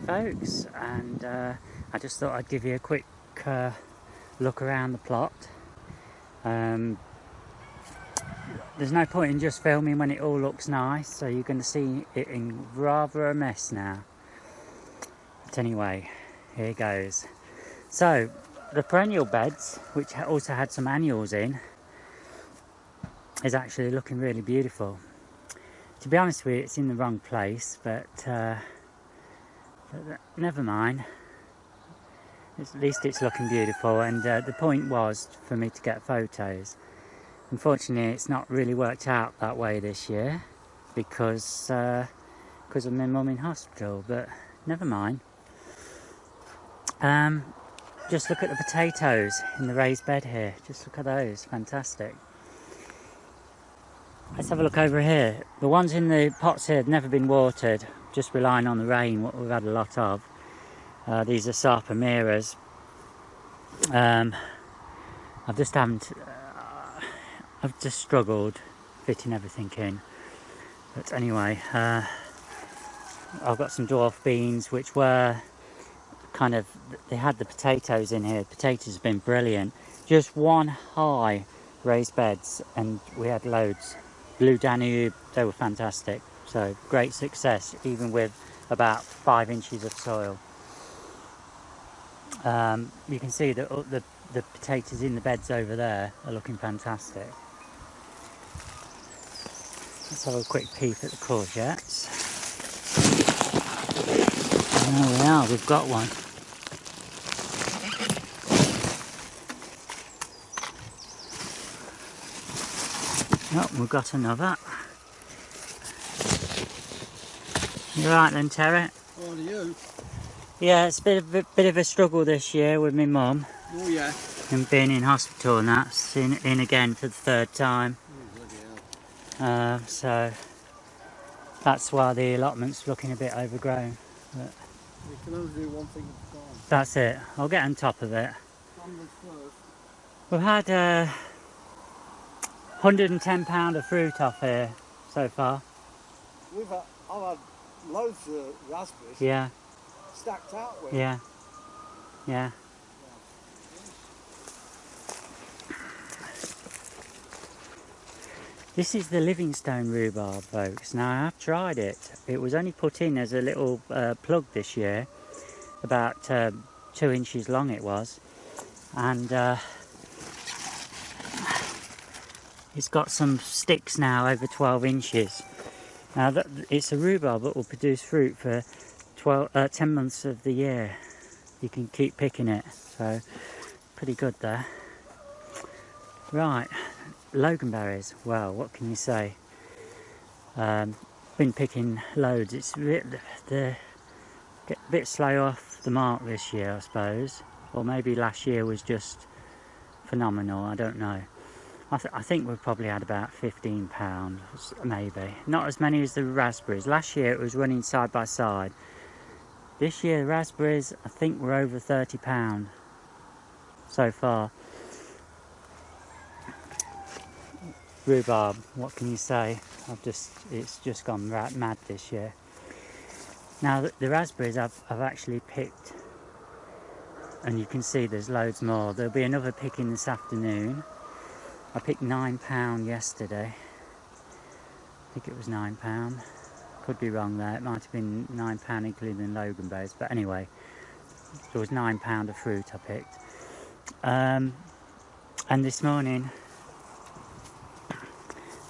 folks, and I just thought I'd give you a quick look around the plot. There's no point in just filming when it all looks nice, so you're going to see it in rather a mess now. But anyway, here goes. So the perennial beds, which also had some annuals in, is actually looking really beautiful. To be honest with you, it's in the wrong place, but never mind. At least it's looking beautiful, and the point was for me to get photos. Unfortunately, it's not really worked out that way this year because of my mum in hospital, but never mind. Just look at the potatoes in the raised bed here. Just look at those, fantastic. Let's have a look over here. The ones in the pots here have never been watered, just relying on the rain, what we've had a lot of. These are Sarpamiras. I've just struggled fitting everything in. But anyway, I've got some dwarf beans, which were kind of, they had the potatoes in here. Potatoes have been brilliant. Just one high raised beds, and we had loads. Blue Danube, they were fantastic. So great success, even with about 5 inches of soil. You can see that the potatoes in the beds over there are looking fantastic. Let's have a quick peep at the courgettes. And there we are, we've got one. Oh, we've got another. You alright then, Terry? What are you? Yeah, it's been a bit of a struggle this year with my mum. Oh yeah. And being in hospital, and that's in again for the 3rd time. Oh, bloody hell. So that's why the allotment's looking a bit overgrown. But You can only do one thing at a time. that's it. I'll get on top of it. Onwards first. We've had £110 of fruit off here so far. I've had loads of raspberries. Yeah, Stacked out with. yeah, yeah. This is the Livingstone rhubarb, folks. Now, I have tried it. It was only put in as a little plug this year, about 2 inches long it was, and it's got some sticks now over 12 inches. Now, it's a rhubarb that will produce fruit for 10 months of the year. You can keep picking it, so pretty good there. Right. Loganberries, well, what can you say? Been picking loads. It's get a bit slow off the mark this year, I suppose, or maybe last year was just phenomenal. I don't know. I think we've probably had about £15, maybe. Not as many as the raspberries. Last year it was running side by side. This year the raspberries, I think we're over £30 so far. Rhubarb, what can you say? It's just gone mad this year. Now the raspberries I've actually picked, and you can see there's loads more. There'll be another picking this afternoon. I picked £9 yesterday. I think it was £9. Could be wrong there. It might have been £9 including Loganberries, but anyway, there was £9 of fruit I picked. And this morning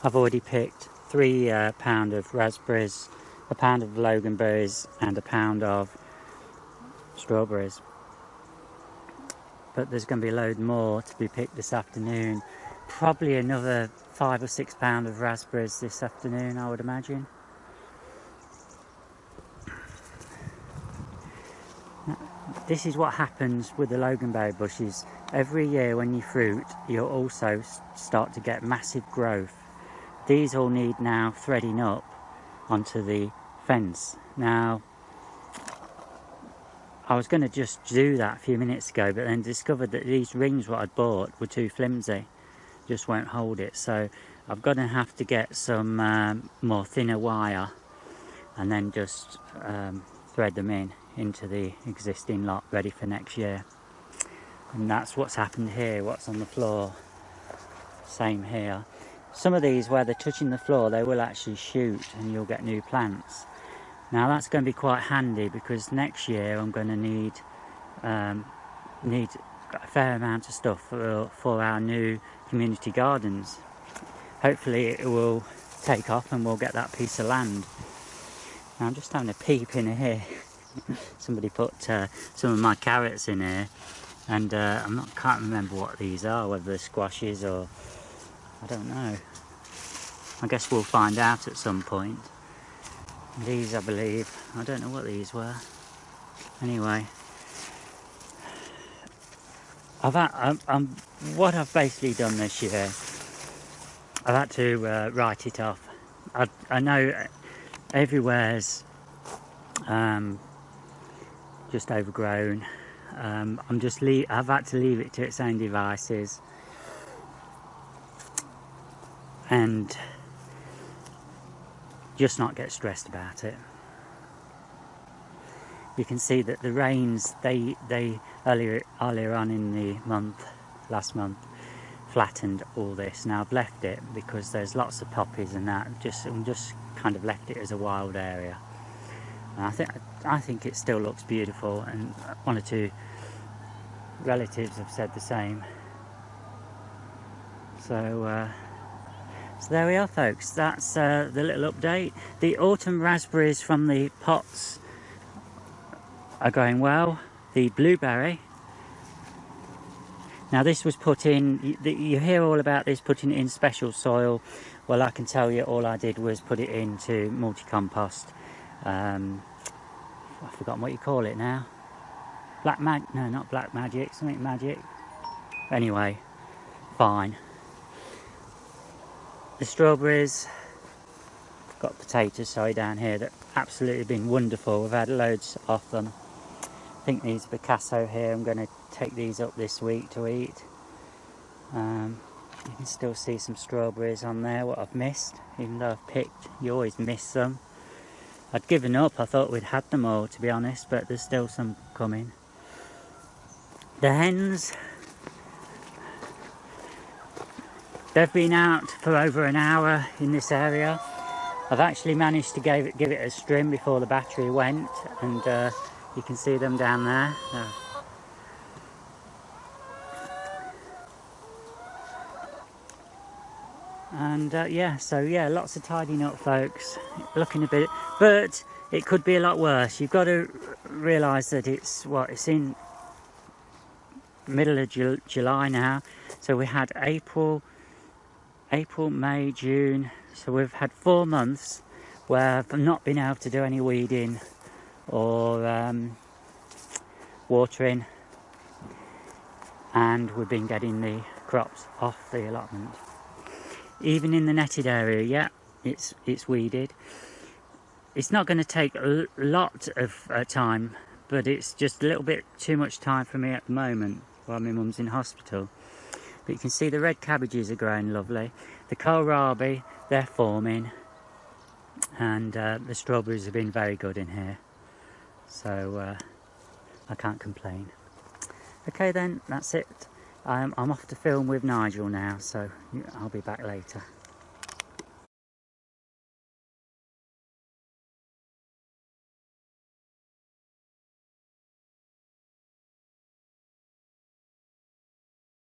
I've already picked £3 of raspberries, a pound of Loganberries, and a pound of strawberries. But there's going to be a load more to be picked this afternoon. Probably another £5 or £6 of raspberries this afternoon, I would imagine. This is what happens with the Loganberry bushes. Every year when you fruit, you'll also start to get massive growth. These all need now threading up onto the fence. Now, I was going to just do that a few minutes ago, but then discovered that these rings what I'd bought were too flimsy. Just won't hold it. So I've got to have to get some more thinner wire and then just thread them in. into the existing lot, ready for next year. And that's what's happened here, what's on the floor. Same here. Some of these, where they're touching the floor, they will actually shoot and you'll get new plants. Now that's going to be quite handy, because next year I'm going to need a fair amount of stuff for our new community gardens. Hopefully it will take off and we'll get that piece of land. Now I'm just having a peep in here. Somebody put some of my carrots in here, and can't remember what these are, whether they're squashes or I don't know. I guess we'll find out at some point. These, I believe, I don't know what these were. Anyway, what I've basically done this year, I've had to write it off. I know everywhere's just overgrown. I've had to leave it to its own devices, and just not get stressed about it. You can see that the rains, they earlier on in the month, last month, flattened all this. Now I've left it because there's lots of poppies and that. Just kind of left it as a wild area. And I think it still looks beautiful, and one or two relatives have said the same. So there we are, folks. That's the little update. The autumn raspberries from the pots are going well. The blueberry. Now this was put in, you hear all about this, putting it in special soil. Well, I can tell you all I did was put it into multi-compost. I've forgotten what you call it now. No, not black magic, something magic. Anyway, fine. The strawberries, got potatoes, down here, that absolutely been wonderful. We've had loads of them. I think these are Picasso here. I'm going to take these up this week to eat. You can still see some strawberries on there, what I've missed, even though I've picked. You always miss them. I'd given up, I thought we'd had them all, to be honest, but there's still some coming. The hens, they've been out for over an hour in this area. I've actually managed to give it a strim before the battery went, and you can see them down there. And yeah, lots of tidying up, folks. Looking a bit, but it could be a lot worse. You've got to realise that it's in middle of July now. So we had April, May, June. So we've had 4 months where I've not been able to do any weeding or watering, and we've been getting the crops off the allotment. Even in the netted area, yeah, it's weeded. It's not going to take a lot of time, but it's just a little bit too much time for me at the moment while my mum's in hospital. But you can see the red cabbages are growing lovely. The kohlrabi, they're forming, and the strawberries have been very good in here. So I can't complain. Okay then, that's it. I'm off to film with Nigel now, so I'll be back later.